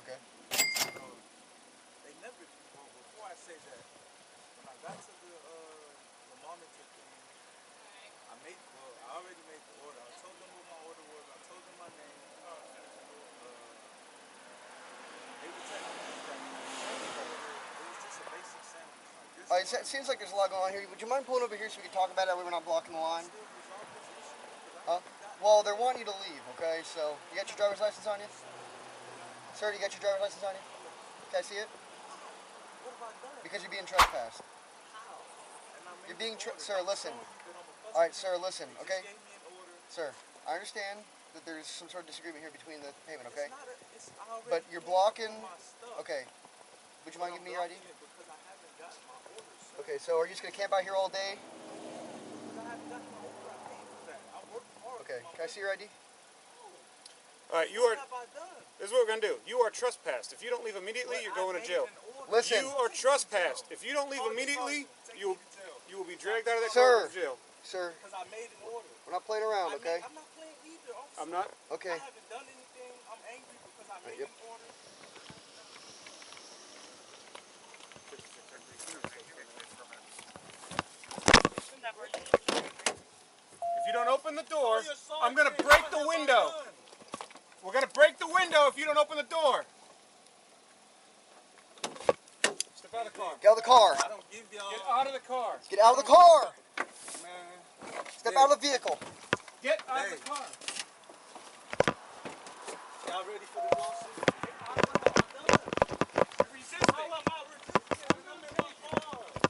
Okay. They never, well, before I say that, when I got to the monitor thing, I already made the order. I told them what my order was. I told them my name. They were telling me that it was just a basic sandwich. Like this. All right, it seems like there's a lot going on here. Would you mind pulling over here so we can talk about it? That way we're not blocking the line. Still resolve this issue? Huh? Well, they're wanting you to leave, okay? So, you got your driver's license on you? Sir, you got your driver's license on you? Can I see it? What have I done? Because you're being trespassed. How? And I made You're being, the order. sir, listen. All right, sir, listen, okay? Sir, I understand that there's some sort of disagreement here between the payment, okay? But you're blocking. Okay. Would you mind giving me your ID? Because I haven't gotten my order, sir. Okay, so are you just gonna camp out here all day? Because I haven't gotten my order. I paid for that. I worked hard. Okay. Can I see your ID? All right, What have I done? this is what we're going to do. You are trespassed. If you don't leave immediately, you're going to jail. Listen. You are trespassed. If you don't leave immediately, you will be dragged out of that car to jail. Sir. Because I made an order. We're not playing around, okay? I'm not playing either, officer. I'm not? Okay. I haven't done anything. I'm angry because I made an order. If you don't open the door, I'm going to break the window. We're going to break the window if you don't open the door. Step out of the car. Get out of the car. I don't give y'all. Get out of the car. Get out of the car. Man. Step out of the vehicle. Get out of the car. Y'all ready for the lawsuit?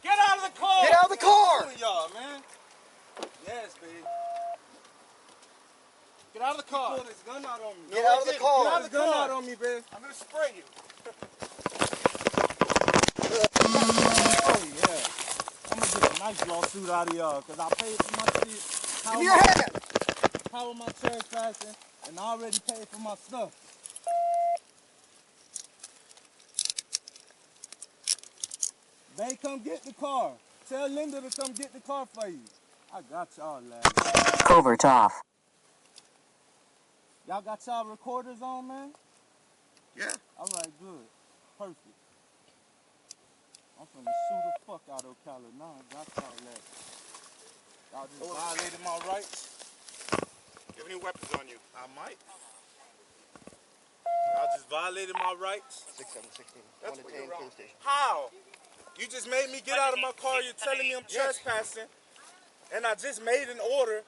Get out of the car. Get out of the car. Y'all, man. Yes, baby. Get out of the car. Pull this gun out on me. Get out of the car. Get out of the Gun car. out on me, babe. I'm going to spray you. Oh, yeah. I'm going to get a nice lawsuit out of y'all because I paid for my shit. Give me your hand. How am I trespassing? And I already paid for my stuff. They come get the car. Tell Linda to come get the car for you. I got y'all laughing. Covert off. Y'all got y'all recorders on, man? Yeah. All right, good. Perfect. I'm finna sue the fuck out of Ocala now. I got y'all laughing. Y'all just violated my rights. Do you have any weapons on you? I might. Y'all just violated my rights. 6716. That's One where detained, you're wrong. police station. How? You just made me get out of my car. You're telling me I'm trespassing. And I just made an order.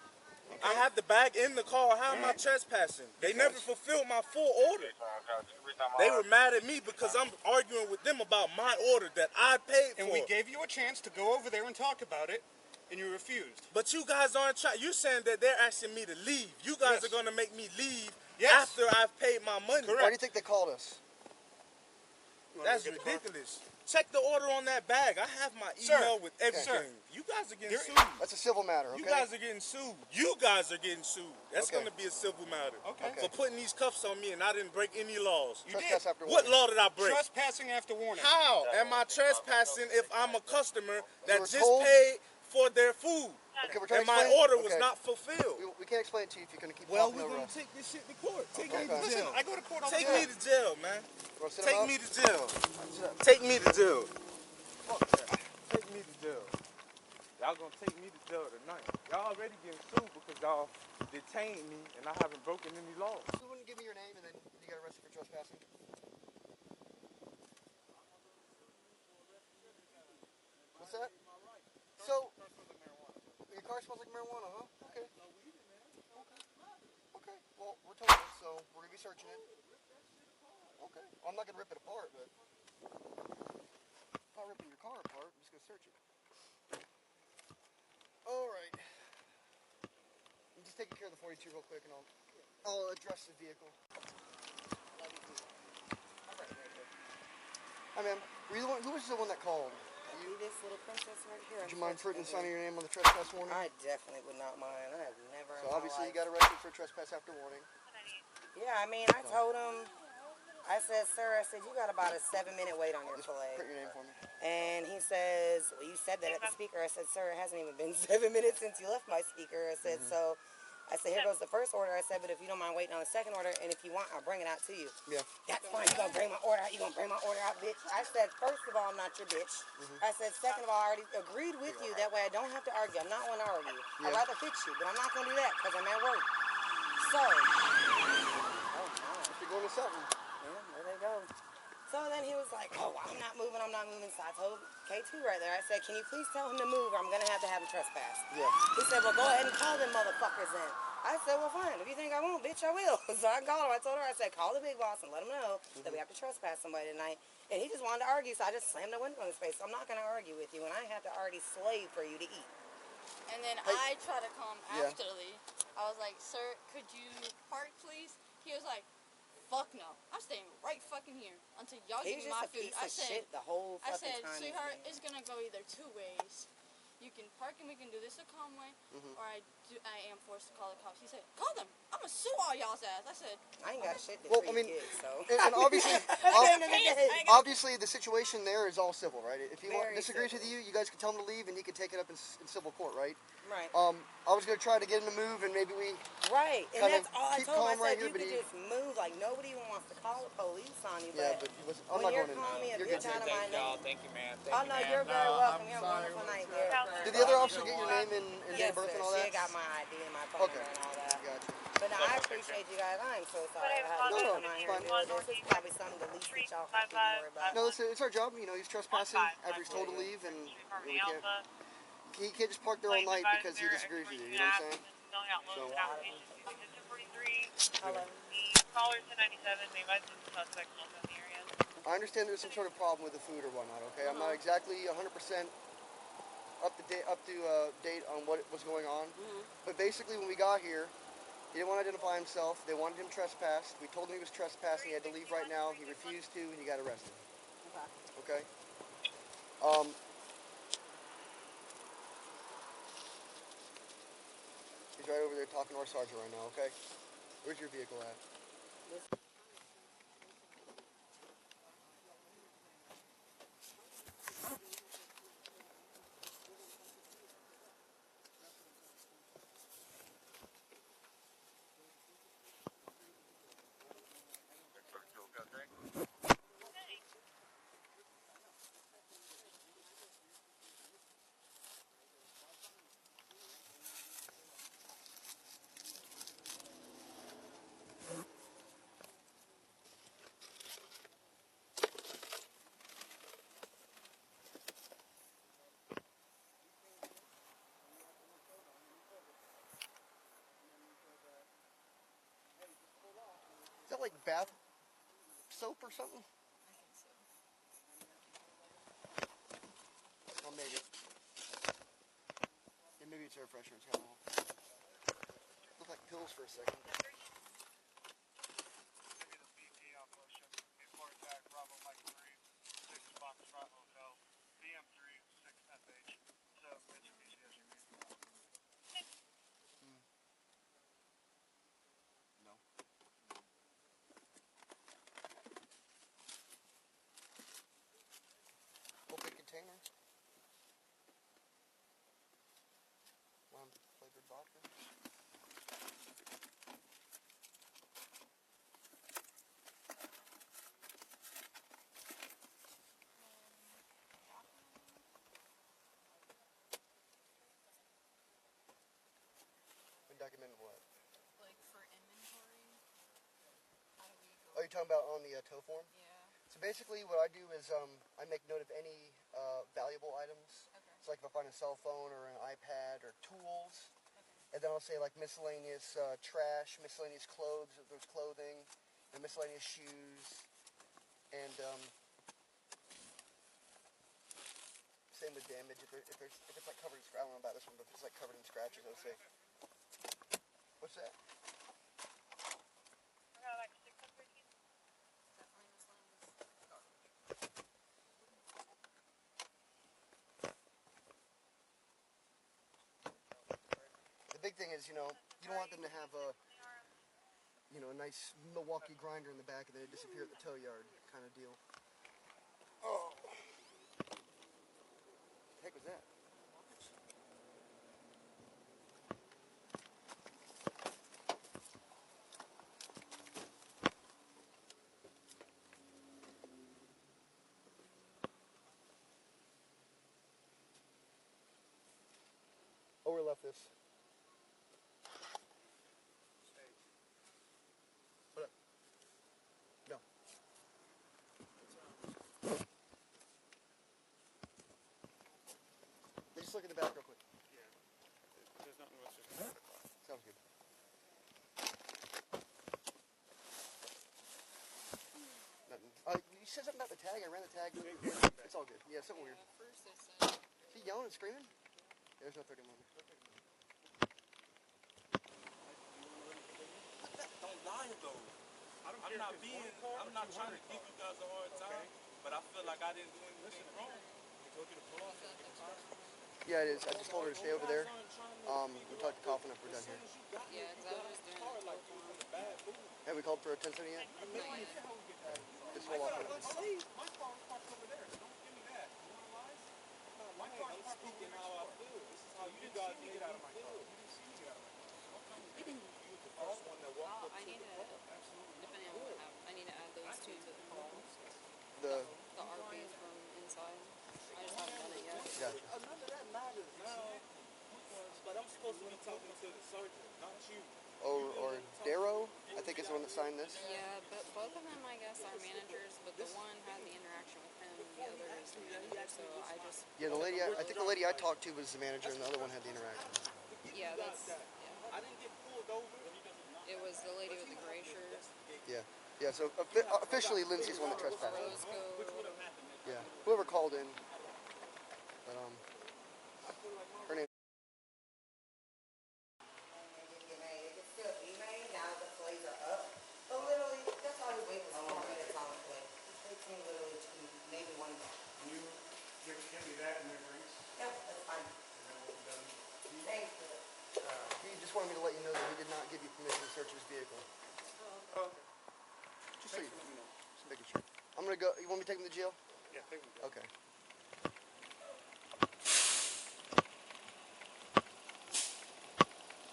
I have the bag in the car. How am I trespassing? They never fulfilled my full order. They were mad at me because I'm arguing with them about my order that I paid for. And we gave you a chance to go over there and talk about it, and you refused. But you guys aren't trying. You're saying that they're asking me to leave. You guys are going to make me leave after I've paid my money. Correct. Why do you think they called us? That's ridiculous. Check the order on that bag. I have my email with everything. You guys are getting sued. That's a civil matter, okay? You guys are getting sued. You guys are getting sued. That's going to be a civil matter. Okay. For putting these cuffs on me and I didn't break any laws. You Trespass did. after What warning. law did I break? Trespassing after warning. How am I trespassing if I'm a customer that were just told- paid for their food Okay, we're trying and to my explain. order was Okay. not fulfilled? We can't explain it to you if you're going to keep Well, talking we're over going us. to take this shit to court. Take me Okay. to Listen, jail. I go to court all the Take time. me to jail, man. You wanna sit Take him me up? to jail. Sit up. Take me to jail. Fuck that. Take me to jail. Y'all gonna take me to jail tonight. Y'all already getting sued because y'all detained me and I haven't broken any laws. You wouldn't give me your name and then you got arrested for trespassing? What's that? So, your car smells like marijuana, huh? Okay. Okay. Well, we're told it, so we're going to be searching it. Okay. Well, I'm not going to rip it apart, but I'm not ripping your car apart. I'm just going to search it. All right. I'm just taking care of the 42 real quick, and I'll address the vehicle. Hi, ma'am. Were you the one? Who was the one that called? You, this little princess right here. Would you mind putting signing your name on the trespass warning? I definitely would not mind. I have never. So obviously you got arrested for trespass after warning. Yeah, I mean, I told him. I said, sir, I said you got about a 7-minute wait on your fillet. Print your name for me. And he says, well, you said that at the speaker. I said, sir, it hasn't even been 7 minutes since you left my speaker. I said, so I said, here goes the first order. I said, but if you don't mind waiting on the second order, and if you want, I'll bring it out to you. Yeah. That's fine. You gonna bring my order out? You gonna bring my order out, bitch? I said, first of all, I'm not your bitch. I said, second of all, I already agreed with you. That way I don't have to argue. I'm not one to argue. I'd rather fix you, but I'm not gonna do that because I'm at work. So, oh God. You're going to something. Yeah, there they go. So then he was like, oh, I'm not moving. So I told K2 right there, I said, can you please tell him to move or I'm going to have him trespass. Yeah. He said, well, go ahead and call them motherfuckers then. I said, well, fine. If you think I won't, bitch, I will. So I called him. I told her, I said, call the big boss and let him know that we have to trespass somebody tonight. And he just wanted to argue, so I just slammed the window in his face. So I'm not going to argue with you, and I have to already slave for you to eat. And then I tried to call him afterly. I was like, sir, could you park, please? He was like, fuck no. I'm staying right fucking here until y'all give me my food. I said, shit the whole fucking time. sweetheart, it's gonna go either two ways. You can park and we can do this a calm way, or I am forced to call the cops. He said, call them. I'm gonna sue all y'all's ass. I said, I ain't got shit to Well, I mean, kids, so. and obviously, obviously, the situation there is all civil, right? If he disagrees with you, you guys can tell him to leave, and you can take it up in civil court, right? Right. I was gonna try to get him to move, and maybe we. Right, and that's all I told him. I said, here, you could just move. Like, nobody even wants to call the police on you. Yeah, but I'm when not you're going calling me a You're bitch good. out of my name. Thank you, man. Oh, no, you're very welcome. You have a wonderful night, dear. Did the other officer get your name and date Yes, of birth sir. and all She that? got my ID and my phone number and all that. Gotcha. But no, I appreciate you guys. I'm so sorry I had to come out here and do this. This is probably something the least that y'all have to worry about. No, it's our job. You know, he's trespassing after he's told to leave, and we can't. He can't just park there all night because he disagrees with you. You know what I'm saying? So. Hello. I understand there's some sort of problem with the food or whatnot. Okay, I'm not exactly 100% up to date on what was going on. But basically, when we got here, he didn't want to identify himself. They wanted him trespassed. We told him he was trespassing. He had to leave right now. He refused to, and he got arrested. Okay. He's right over there talking to our sergeant right now. Okay. Where's your vehicle at? Is that like bath soap or something? Oh, maybe. Yeah, maybe it's air freshener. It's got a little. Look like pills for a second. Open container. Flavored vodka. Undocumented what? like for inventory, how do we go? Oh, you're talking about on the tow form? Yeah. So basically what I do is I make note of any valuable items. Okay. So like if I find a cell phone or an iPad or tools, and then I'll say like miscellaneous trash, miscellaneous clothes, if there's clothing, and miscellaneous shoes, and same with damage. If it's like covered in scratches, I don't know about this one, but if it's like covered in scratches, I'll say. What's that? The big thing is, you know, you don't want them to have a, you know, a nice Milwaukee grinder in the back and then it disappear at the tow yard kind of deal. Oh. What the heck was that? left this. What up? No. Just look at the back real quick. Yeah. There's nothing else. Sounds good. Nothing. You said something about the tag. I ran the tag. It's all good. Yeah, something weird. First they said. Is he yelling and screaming? Yeah, there's no 30 millimeter. Don't lie though. I'm not trying to give you guys a hard time, but I feel like I didn't do anything wrong. He told you to pull off. Yeah, it is. I just told her to stay over there. We talked to Coffin if we're done here. Yeah, because I was doing the cold one. Have we called for a 1070 yet? Not yet. Just hold off on it. My car is parked over there, so don't give me that. You want to lie? My car is parked over there. How I feel. This is how you guys get out of my car. You didn't see me get out of my car. Don't tell me that. You was the first one that walked up I to need the to, car. depending on what happens, I need to add those two to the call. The The RPs from inside. I just haven't done it yet. gotcha. None of that matters now. But I'm supposed to be talking to the surgeon, not you. Or Darrow, I think is the one that signed this. Yeah, but both of them, I guess, are managers, but the one had the interaction with him, the other is the manager, so I just, Yeah, the lady. I think the lady I talked to was the manager, and the other one had the interaction. yeah, that's, yeah. I didn't get pulled over. It was the lady with the gray shirt, Yeah. Yeah. So officially, Lindsay's the one that trespassed. rose gold. Yeah. Whoever called in. But her name. It's still email now the flags are up. But literally, that's all we wait was 4 minutes on the play. It takes me literally maybe 1 minute. Can you get me that in your drinks? Yep, that's fine. And then we'll be done. Thanks. He just wanted me to let you know that we did not give you permission to search his vehicle. Oh, okay. Just so you know. Just making sure. I'm gonna go. You want me to take him to jail? Yeah, thank you. Okay.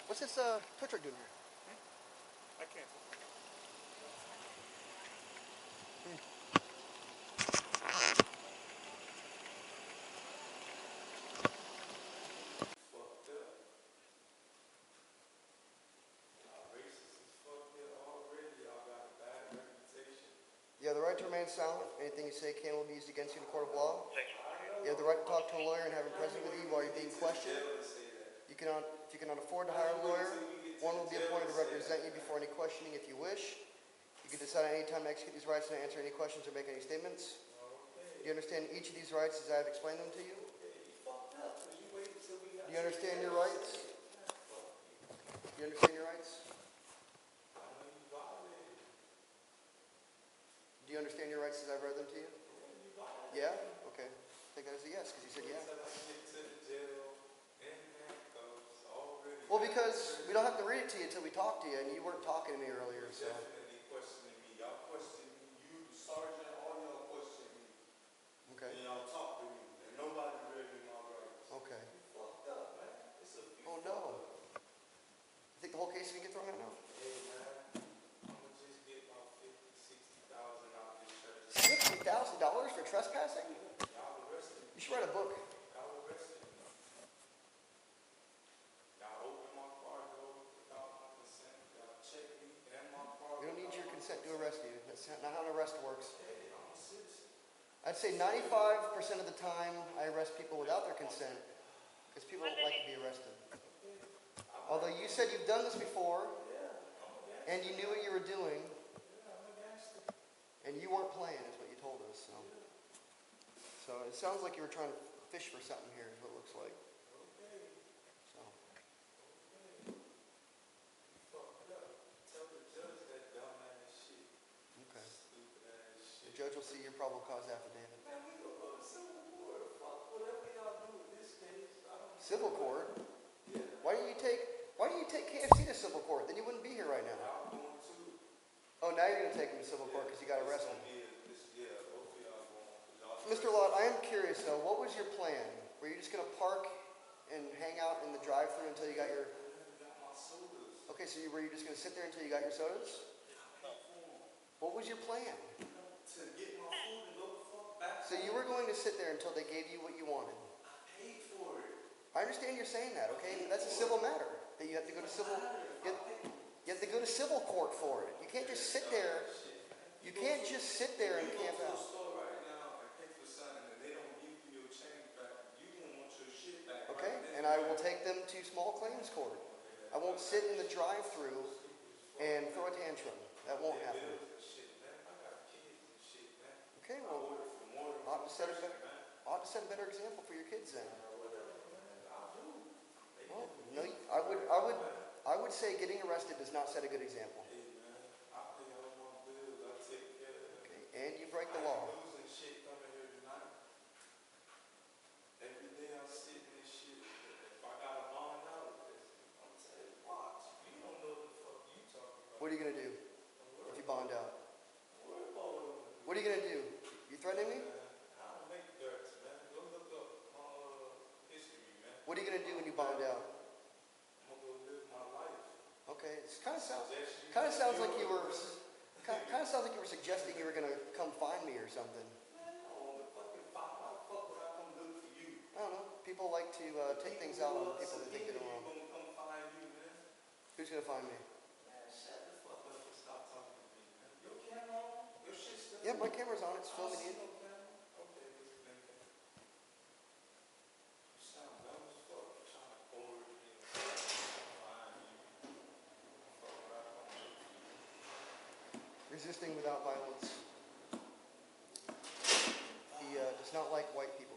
What's this tow truck doing here? I can't. You have the right to remain silent. Anything you say can will be used against you in a court of law. You have the right to talk to a lawyer and have him present with you while you're being questioned. If you cannot afford to hire a lawyer, one will be appointed to represent you before any questioning if you wish. You can decide at any time to execute these rights and answer any questions or make any statements. Do you understand each of these rights as I have explained them to you? Do you understand your rights? Do you understand your rights? Do you understand your rights as I've read them to you? Yeah? Okay. Take that as a yes, because you said yeah. Well, because we don't have to read it to you until we talk to you, and you weren't talking to me earlier, so. Definitely questioning me. Y'all question me. You, the sergeant, all y'all question me. Okay. And y'all talk to me. And nobody read me my rights. Okay. You fucked up, man. It's a Oh no. You think the whole case is gonna get thrown out now? Hey, man. I'm gonna just get about 50,000, 60,000 out this church. $60,000 for trespassing? Y'all arrested me. You should write a book. Y'all arrested me. Y'all opened my car door without my consent. Y'all checked me and my car. We don't need your consent to arrest you. That's not how an arrest works. Hey, I'm a citizen. I'd say 95% of the time I arrest people without their consent because people don't like to be arrested. Although you said you've done this before and you knew what you were doing and you weren't playing is what you told us. So it sounds like you were trying to fish for something here is what it looks like. So. Tell the judge that dumbass shit. Okay. Stupid ass shit. The judge will see your probable cause affidavit. Man, we gonna go to civil court. Fuck whatever y'all do in this case. I don't Civil court? Yeah. Why don't you take KFC to civil court? Then you wouldn't be here right now. Y'all going to. Oh, now you're gonna take him to civil court because you got arrested. Yeah, both of y'all going. Mr. Lott, I am curious though, what was your plan? Were you just gonna park and hang out in the drive-thru until you got your... got my sodas. Okay, so were you just gonna sit there until you got your sodas? What was your plan? To get my food and go the fuck back. So you were going to sit there until they gave you what you wanted. I paid for it. I understand you're saying that, okay? That's a civil matter. That you have to go to civil. You have to go to civil court for it. You can't just sit there. You can't just sit there and camp out. Okay, and I will take them to small claims court. I won't sit in the drive-through and throw a tantrum. That won't happen. Okay, well, ought to set a better example for your kids then. Well, no, I would say getting arrested does not set a good example. Okay, and you break the law. What are you gonna do if you bond out? What are you gonna do? You threatening me? What are you gonna do when you bond out? Okay, it kind of sounds like you were suggesting you were gonna come find me or something. I don't know. People like to take things out on people they think they're wrong. Who's gonna find me? Yeah, my camera's on. It's filming you. Resisting without violence. He does not like white people.